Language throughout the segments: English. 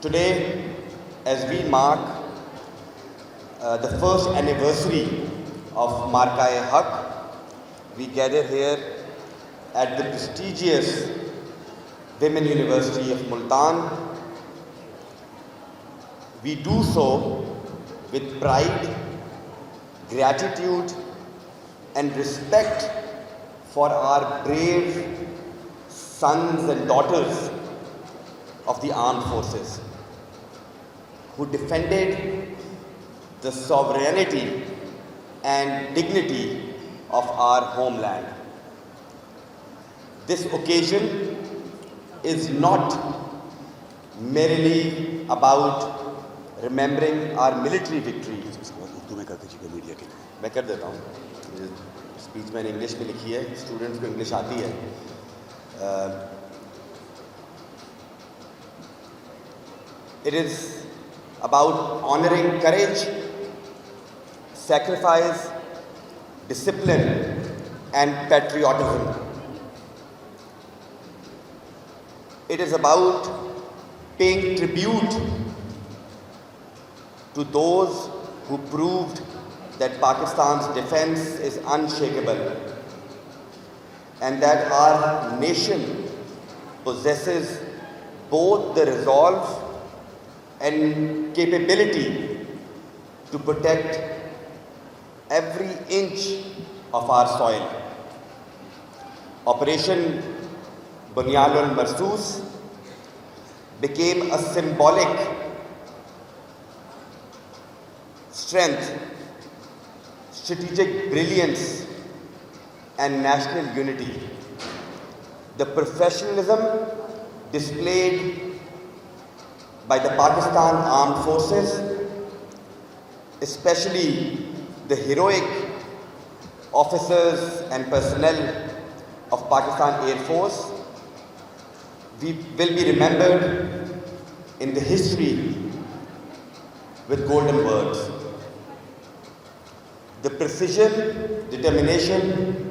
Today, as we mark the first anniversary of Marka-e-Haq, we gather here at the prestigious Women University of Multan. We do so with pride, gratitude, and respect for our brave sons and daughters of the armed forces who defended the sovereignty and dignity of our homeland. This occasion is not merely about remembering our military victory. मैं कर देता हूँ, speech मैंने English में लिखी है, students को English आती है. It is about honoring courage, sacrifice, discipline, and patriotism. It is about paying tribute to those who proved that Pakistan's defense is unshakable and that our nation possesses both the resolve and capability to protect every inch of our soil. Operation Bunyad al-Marsus became a symbolic strength, strategic brilliance, and national unity. The professionalism displayed by the Pakistan Armed Forces, especially the heroic officers and personnel of Pakistan Air Force, will be remembered in the history with golden words. The precision, determination,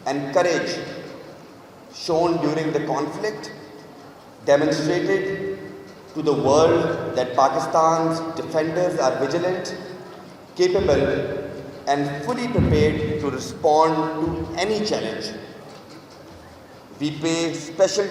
and courage shown during the conflict demonstrated to the world that Pakistan's defenders are vigilant, capable, and fully prepared to respond to any challenge. We pay special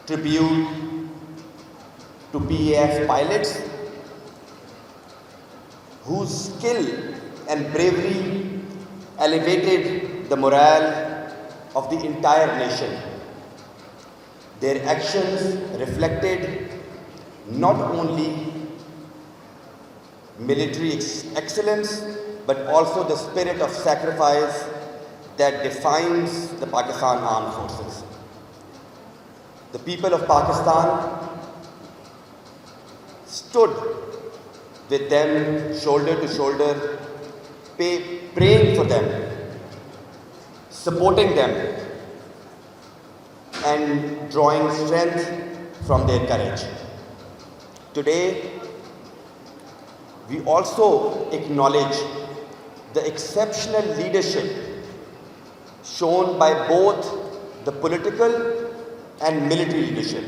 tribute to PAF pilots whose skill and bravery elevated the morale of the entire nation. Their actions reflected not only military excellence, but also the spirit of sacrifice that defines the Pakistan Armed Forces. The people of Pakistan stood with them shoulder to shoulder, praying for them, supporting them, and drawing strength from their courage. Today, we also acknowledge the exceptional leadership shown by both the political and military leadership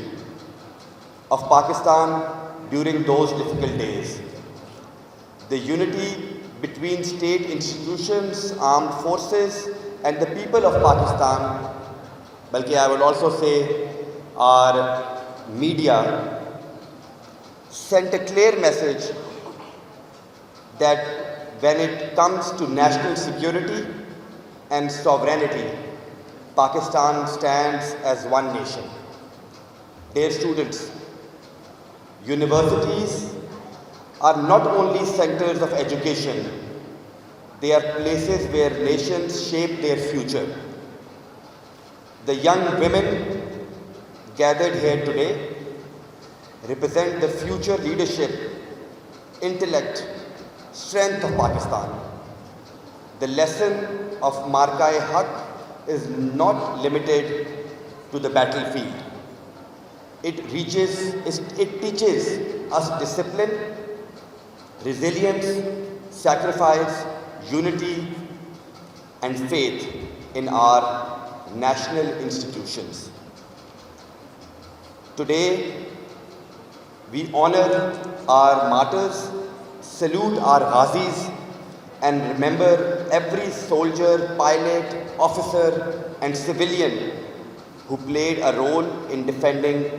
of Pakistan during those difficult days. The unity between state institutions, armed forces, and the people of Pakistan, balki I will also say our media, sent a clear message that when it comes to national security and sovereignty, Pakistan stands as one nation. Dear students, universities are not only centers of education, they are places where nations shape their future. The young women gathered here today represent the future leadership, intellect, strength of Pakistan. The lesson of Marka-e-Haq is not limited to the battlefield. It teaches us discipline, resilience, sacrifice, unity, and faith in our national institutions. Today, We honor our martyrs, salute our Ghazis, and remember every soldier, pilot, officer, and civilian who played a role in defending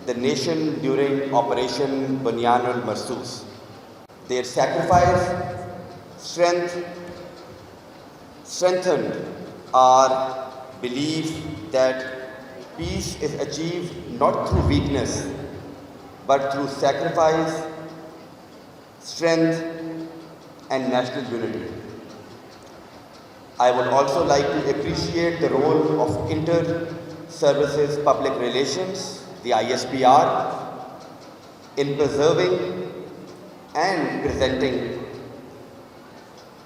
the nation during Operation Bunyan Marsus. Their sacrifice strengthened our belief that peace is achieved not through weakness, but through sacrifice, strength, and national unity. I would also like to appreciate the role of Inter-Services Public Relations, the ISPR, in preserving and presenting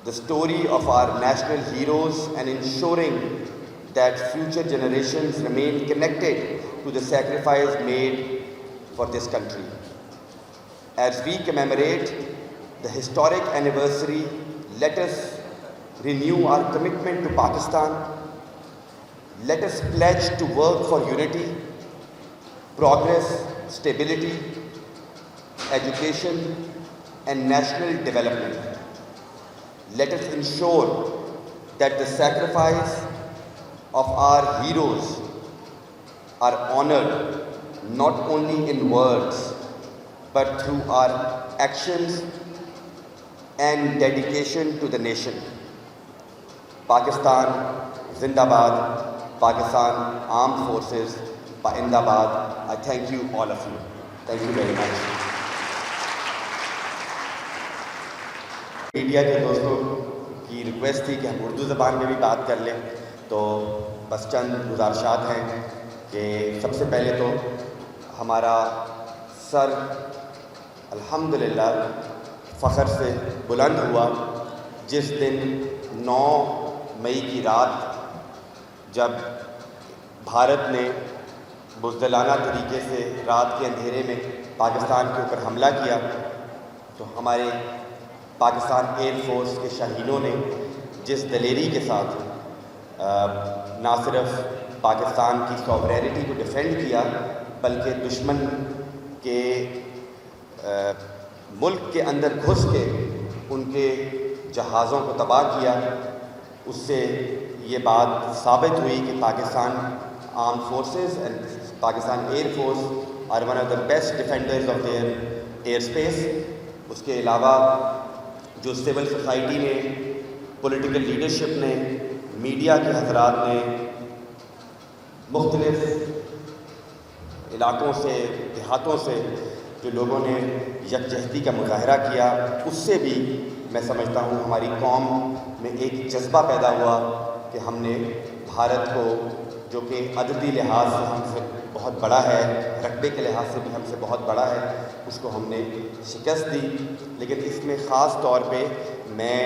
the story of our national heroes and ensuring that future generations remain connected to the sacrifice made for this country. As we commemorate the historic anniversary, let us renew our commitment to Pakistan. Let us pledge to work for unity, progress, stability, education, and national development. Let us ensure that the sacrifice of our heroes are honored not only in words, but through our actions and dedication to the nation. Pakistan Zindabad, Pakistan Armed Forces, Paindabad. I thank you, all of you. Thank you very much. Media के दोस्तों की request थी कि हम उर्दू ज़बान में भी बात कर लें, तो बस चंद गुजारिशात हैं कि सबसे पहले तो हमारा सर अल्हम्दुलिल्लाह फ़ख्र से बुलंद हुआ जिस दिन 9 मई की रात जब भारत ने बुज़दिलाना तरीके से रात के अंधेरे में पाकिस्तान के ऊपर हमला किया, तो हमारे पाकिस्तान एयर फोर्स के शाहीनों ने जिस दलेरी के साथ ना सिर्फ पाकिस्तान की सॉवरेनिटी को डिफेंड किया, बल्कि दुश्मन के मुल्क के अंदर घुस के उनके जहाज़ों को तबाह किया, उससे ये बात साबित हुई कि Pakistan armed forces and Pakistan air force are one of the best defenders of their air space. उसके अलावा जो सिविल सोसाइटी ने, पॉलिटिकल लीडरशिप ने, मीडिया के हजरात ने, मुख्तलिफ इलाक़ों से, देहातों से जो लोगों ने यकजहती का मुजाहरा किया, उससे भी मैं समझता हूँ हमारी कौम में एक जज्बा पैदा हुआ कि हमने भारत को, जो कि अददी लिहाज से हमसे बहुत बड़ा है, रकबे के लिहाज से भी हमसे बहुत बड़ा है, उसको हमने शिकस्त दी। लेकिन इसमें ख़ास तौर पे मैं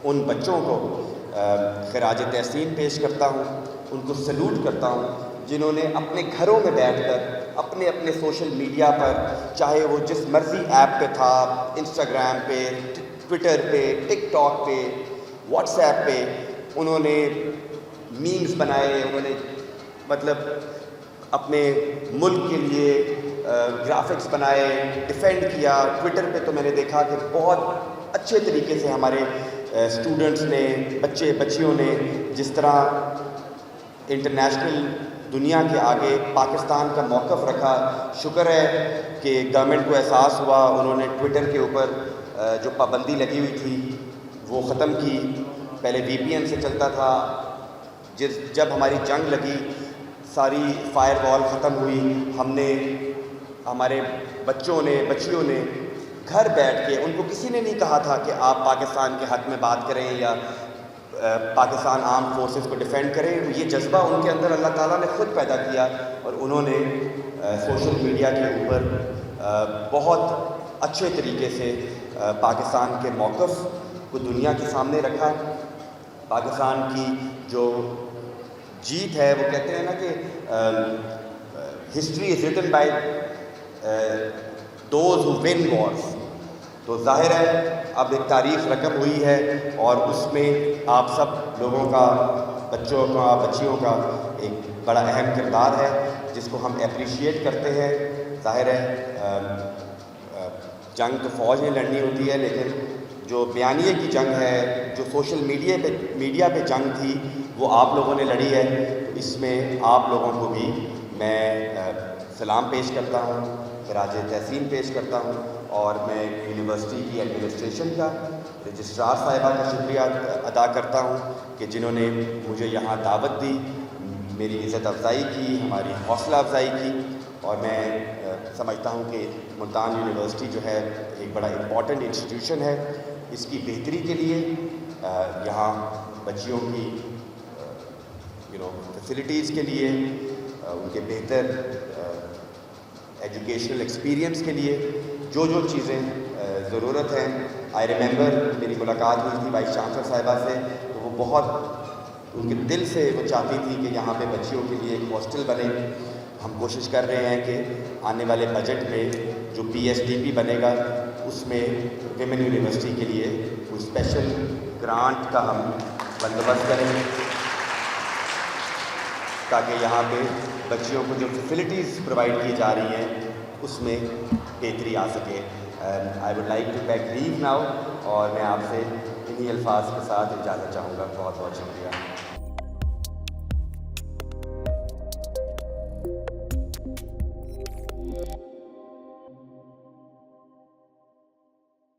उन बच्चों को खिराज तहसीन पेश करता हूँ, उनको सल्यूट करता हूँ जिन्होंने अपने घरों में बैठकर अपने अपने सोशल मीडिया पर, चाहे वो जिस मर्ज़ी ऐप पे था, इंस्टाग्राम पे, ट्विटर पे, टिकटॉक पे, व्हाट्सएप पे, उन्होंने मीम्स बनाए, उन्होंने मतलब अपने मुल्क के लिए ग्राफिक्स बनाए, डिफेंड किया। ट्विटर पे तो मैंने देखा कि बहुत अच्छे तरीके से हमारे स्टूडेंट्स ने, बच्चे बच्चियों ने जिस तरह इंटरनेशनल दुनिया के आगे पाकिस्तान का मौक़िफ़ रखा, शुक्र है कि गवर्नमेंट को एहसास हुआ, उन्होंने ट्विटर के ऊपर जो पाबंदी लगी हुई थी वो ख़त्म की। पहले VPN से चलता था, जब हमारी जंग लगी, सारी फायरवॉल ख़त्म हुई, हमने, हमारे बच्चों ने, बच्चियों ने घर बैठ के, उनको किसी ने नहीं कहा था कि आप पाकिस्तान के हक़ में बात करें या पाकिस्तान आर्म्ड फोर्सेस को डिफेंड करें। ये जज्बा उनके अंदर अल्लाह ताला ने ख़ुद पैदा किया और उन्होंने सोशल मीडिया के ऊपर बहुत अच्छे तरीके से पाकिस्तान के मौक़िफ़ को दुनिया के सामने रखा। पाकिस्तान की जो जीत है, वो कहते हैं ना कि history is written by those who win wars. तो ज़ाहिर है अब एक तारीख़ रकम हुई है और उसमें आप सब लोगों का, बच्चों का, बच्चियों का एक बड़ा अहम किरदार है जिसको हम एप्रिशिएट करते हैं। ज़ाहिर है جنگ تو فوج نے لڑنی ہوتی ہے، لیکن جو بیانیے کی جنگ ہے، جو سوشل میڈیا پہ جنگ تھی، وہ آپ لوگوں نے لڑی ہے. تو اس میں آپ لوگوں کو بھی میں سلام پیش کرتا ہوں، خراج تحسین پیش کرتا ہوں، اور میں یونیورسٹی کی ایڈمنسٹریشن کا، رجسٹرار صاحبہ کا شکریہ ادا کرتا ہوں کہ جنہوں نے مجھے یہاں دعوت دی، میری عزت افزائی کی، ہماری حوصلہ افزائی کی. اور میں سمجھتا ہوں کہ ملتان یونیورسٹی جو ہے ایک بڑا امپورٹنٹ انسٹیٹیوشن ہے. اس کی بہتری کے لیے یہاں بچیوں کی فیسلٹیز کے لیے، ان کے بہتر ایجوکیشنل ایکسپیرینس کے لیے جو چیزیں ضرورت ہیں. آئی ریممبر میری ملاقات ہوئی تھی وائس چانسلر صاحبہ سے، تو وہ بہت ان کے دل سے وہ چاہتی تھی کہ یہاں پہ بچیوں کے لیے ایک ہاسٹل بنے. ہم کوشش کر رہے ہیں کہ آنے والے بجٹ میں جو PSDP بنے گا اس میں ویمن یونیورسٹی کے لیے کوئی اسپیشل گرانٹ کا ہم بندوبست کریں تاکہ یہاں پہ بچیوں کو جو فیسلٹیز پرووائڈ کی جا رہی ہیں اس میں بہتری آ سکے. I would like to take leave now, اور میں آپ سے انہی الفاظ کے ساتھ اجازت چاہوں گا. بہت بہت شکریہ.